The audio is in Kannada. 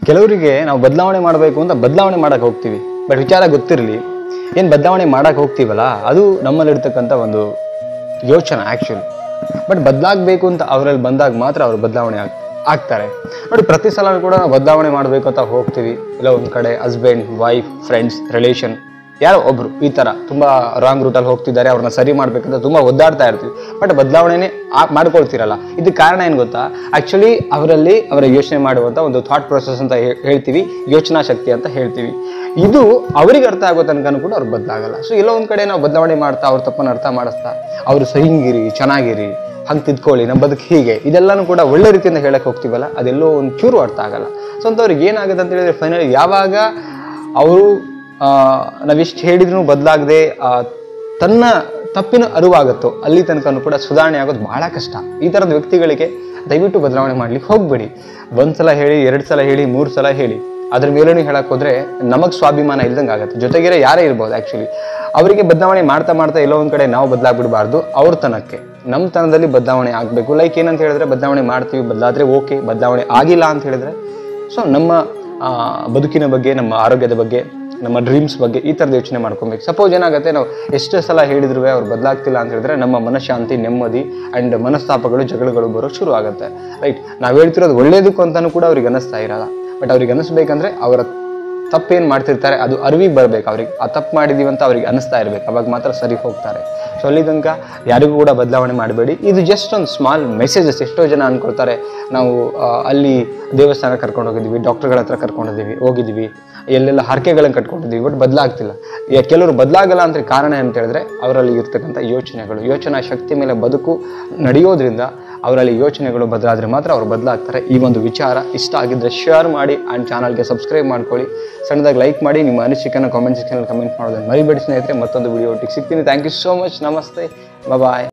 ಕೆಲವರಿಗೆ ನಾವು ಬದಲಾವಣೆ ಮಾಡಬೇಕು ಅಂತ ಬದಲಾವಣೆ ಮಾಡಕ್ಕೆ ಹೋಗ್ತೀವಿ, ಬಟ್ ವಿಚಾರ ಗೊತ್ತಿರಲಿ ಏನು ಬದಲಾವಣೆ ಮಾಡಕ್ಕೆ ಹೋಗ್ತೀವಲ್ಲ ಅದು ನಮ್ಮಲ್ಲಿರ್ತಕ್ಕಂಥ ಒಂದು ಯೋಚನೆ ಆ್ಯಕ್ಚುಲಿ. ಬಟ್ ಬದಲಾಗಬೇಕು ಅಂತ ಅವರಲ್ಲಿ ಬಂದಾಗ ಮಾತ್ರ ಅವರು ಬದಲಾವಣೆ ಆಗ್ತಾರೆ. ನೋಡಿ, ಪ್ರತಿ ಸಲ ಕೂಡ ನಾವು ಬದಲಾವಣೆ ಮಾಡಬೇಕು ಅಂತ ಹೋಗ್ತೀವಿ. ಇಲ್ಲ ಒಂದು ಕಡೆ ಹಸ್ಬೆಂಡ್, ವೈಫ್, ಫ್ರೆಂಡ್ಸ್, ರಿಲೇಷನ್ ಯಾರೋ ಒಬ್ರು ಈ ಥರ ತುಂಬ ರಾಂಗ್ ರೂಟಲ್ಲಿ ಹೋಗ್ತಿದ್ದಾರೆ, ಅವ್ರನ್ನ ಸರಿ ಮಾಡಬೇಕಂತ ತುಂಬ ಒದ್ದಾಡ್ತಾ ಇರ್ತೀವಿ. ಬಟ್ ಬದಲಾವಣೆನೇ ಮಾಡ್ಕೊಳ್ತಿರಲ್ಲ. ಇದಕ್ಕೆ ಕಾರಣ ಏನು ಗೊತ್ತಾ? ಆ್ಯಕ್ಚುಲಿ ಅವರ ಯೋಚನೆ ಮಾಡುವಂಥ ಒಂದು ಥಾಟ್ ಪ್ರೊಸೆಸ್ ಅಂತ ಹೇಳ್ತೀವಿ, ಯೋಚನಾ ಶಕ್ತಿ ಅಂತ ಹೇಳ್ತೀವಿ. ಇದು ಅವರಿಗೆ ಅರ್ಥ ಆಗೋ ತನಕ ಕೂಡ ಅವ್ರು ಬದಲಾಗಲ್ಲ. ಸೊ ಎಲ್ಲೋ ಒಂದು ಕಡೆ ನಾವು ಬದಲಾವಣೆ ಮಾಡ್ತಾ ಅವ್ರ ತಪ್ಪನ್ನು ಅರ್ಥ ಮಾಡಿಸ್ತಾ ಅವರು ಹಿಂಗಿರಿ, ಚೆನ್ನಾಗಿರಿ, ಹಂಗೆ ತಿದ್ಕೊಳ್ಳಿ, ನಮ್ಮ ಬದುಕು ಹೀಗೆ, ಇದೆಲ್ಲನೂ ಕೂಡ ಒಳ್ಳೆ ರೀತಿಯಿಂದ ಹೇಳಕ್ಕೆ ಹೋಗ್ತೀವಲ್ಲ, ಅದೆಲ್ಲೋ ಒಂದು ಚೂರು ಅರ್ಥ ಆಗಲ್ಲ. ಸೊ ಅಂಥವ್ರಿಗೆ ಏನಾಗುತ್ತೆ ಅಂತ ಹೇಳಿದ್ರೆ ಫೈನಲಿ ಯಾವಾಗ ಅವರು ನಾವೆಷ್ಟು ಹೇಳಿದ್ರು ಬದಲಾಗದೆ ತನ್ನ ತಪ್ಪಿನ ಅರಿವಾಗುತ್ತೋ ಅಲ್ಲಿ ತನಕನೂ ಕೂಡ ಸುಧಾರಣೆ ಆಗೋದು ಬಹಳ ಕಷ್ಟ. ಈ ಥರದ ವ್ಯಕ್ತಿಗಳಿಗೆ ದಯವಿಟ್ಟು ಬದಲಾವಣೆ ಮಾಡ್ಲಿಕ್ಕೆ ಹೋಗಬೇಡಿ. ಒಂದ್ಸಲ ಹೇಳಿ, 2 ಸಲ ಹೇಳಿ, 3 ಸಲ ಹೇಳಿ, ಅದ್ರ ಮೇಲೂ ಹೇಳಕ್ಕೆ ಹೋದ್ರೆ ನಮಗೆ ಸ್ವಾಭಿಮಾನ ಇಲ್ದಂಗೆ ಆಗುತ್ತೆ. ಜೊತೆಗೆ ಯಾರೇ ಇರ್ಬೋದು ಆ್ಯಕ್ಚುಲಿ ಅವರಿಗೆ ಬದಲಾವಣೆ ಮಾಡ್ತಾ ಮಾಡ್ತಾ ಎಲ್ಲೋ ಒಂದು ಕಡೆ ನಾವು ಬದಲಾಗ್ಬಿಡಬಾರ್ದು. ಅವ್ರ ತನಕ್ಕೆ ನಮ್ಮ ತನದಲ್ಲಿ ಬದಲಾವಣೆ ಆಗಬೇಕು. ಲೈಕ್ ಏನಂತ ಹೇಳಿದ್ರೆ ಬದಲಾವಣೆ ಮಾಡ್ತೀವಿ, ಬದಲಾದ್ರೆ ಓಕೆ, ಬದಲಾವಣೆ ಆಗಿಲ್ಲ ಅಂತ ಹೇಳಿದ್ರೆ ಸೊ ನಮ್ಮ ಬದುಕಿನ ಬಗ್ಗೆ, ನಮ್ಮ ಆರೋಗ್ಯದ ಬಗ್ಗೆ, ನಮ್ಮ ಡ್ರೀಮ್ಸ್ ಬಗ್ಗೆ ಈ ಥರದ ಯೋಚನೆ ಮಾಡ್ಕೊಬೇಕು. ಸಪೋಸ್ ಏನಾಗುತ್ತೆ, ನಾವು ಎಷ್ಟೇ ಸಲ ಹೇಳಿದ್ರು ಅವ್ರು ಬದಲಾಗ್ತಿಲ್ಲ ಅಂತ ಹೇಳಿದ್ರೆ ನಮ್ಮ ಮನಃಶಾಂತಿ, ನೆಮ್ಮದಿ ಆ್ಯಂಡ್ ಮನಸ್ತಾಪಗಳು, ಜಗಳಗಳು ಬರೋಕ್ಕೆ ಶುರು ಆಗುತ್ತೆ. ರೈಟ್, ನಾವು ಹೇಳ್ತಿರೋದು ಒಳ್ಳೇದಕ್ಕೂ ಅಂತಲೂ ಕೂಡ ಅವ್ರಿಗೆ ಅನ್ನಿಸ್ತಾ ಇರಲ್ಲ. ಬಟ್ ಅವ್ರಿಗೆ ಅನ್ನಿಸ್ಬೇಕಂದ್ರೆ ಅವರ ತಪ್ಪೇನು ಮಾಡ್ತಿರ್ತಾರೆ ಅದು ಅರಿವಿಗೆ ಬರಬೇಕು. ಅವ್ರಿಗೆ ಆ ತಪ್ಪು ಮಾಡಿದೀವಿ ಅಂತ ಅವ್ರಿಗೆ ಅನ್ನಿಸ್ತಾ ಇರಬೇಕು, ಅವಾಗ ಮಾತ್ರ ಸರಿ ಹೋಗ್ತಾರೆ. ಸೊ ಅಲ್ಲಿ ತನಕ ಯಾರಿಗೂ ಕೂಡ ಬದಲಾವಣೆ ಮಾಡಬೇಡಿ. ಇದು ಜಸ್ಟ್ ಒಂದು ಸ್ಮಾಲ್ ಮೆಸೇಜಸ್. ಎಷ್ಟೋ ಜನ ಅಂದ್ಕೊಳ್ತಾರೆ ನಾವು ಅಲ್ಲಿ ದೇವಸ್ಥಾನ ಕರ್ಕೊಂಡು ಹೋಗಿದ್ದೀವಿ, ಡಾಕ್ಟರ್ಗಳ ಹತ್ರ ಹೋಗಿದ್ದೀವಿ, ಎಲ್ಲೆಲ್ಲ ಹರಕೆಗಳನ್ನು ಕಟ್ಕೊಂಡಿದ್ದೀವಿ, ಬಟ್ ಬದಲಾಗ್ತಿಲ್ಲ. ಕೆಲವರು ಬದಲಾಗಲ್ಲ ಅಂತ ಕಾರಣ ಅಂತ ಹೇಳಿದ್ರೆ ಅವರಲ್ಲಿ ಇರ್ತಕ್ಕಂಥ ಯೋಚನೆಗಳು, ಯೋಚನಾ ಶಕ್ತಿ ಮೇಲೆ ಬದುಕು ನಡೆಯೋದ್ರಿಂದ ಅವರಲ್ಲಿ ಯೋಚನೆಗಳು ಬದಲಾದರೆ ಮಾತ್ರ ಅವರು ಬದಲಾಗ್ತಾರೆ. ಈ ಒಂದು ವಿಚಾರ ಇಷ್ಟ ಆಗಿದ್ದರೆ ಶೇರ್ ಮಾಡಿ ಆ್ಯಂಡ್ ಚಾನಲ್ಗೆ ಸಬ್ಸ್ಕ್ರೈಬ್ ಮಾಡ್ಕೊಳ್ಳಿ. ಸಣ್ಣದಾಗಿ ಲೈಕ್ ಮಾಡಿ, ನಿಮ್ಮ ಅನಿಸಿಕೆಯನ್ನು ಕಾಮೆಂಟ್ ಸೆಕ್ಷನಲ್ಲಿ ಕಮೆಂಟ್ ಮಾಡೋದನ್ನು ಮರಿಬೇಡಿ ಸ್ನೇಹಿತರೆ. ಮತ್ತೊಂದು ವಿಡಿಯೋ ಒಟ್ಟಿಗೆ ಸಿಗ್ತೀನಿ. Thank you so much. ನಮಸ್ತೆ, ಬಾಯ್.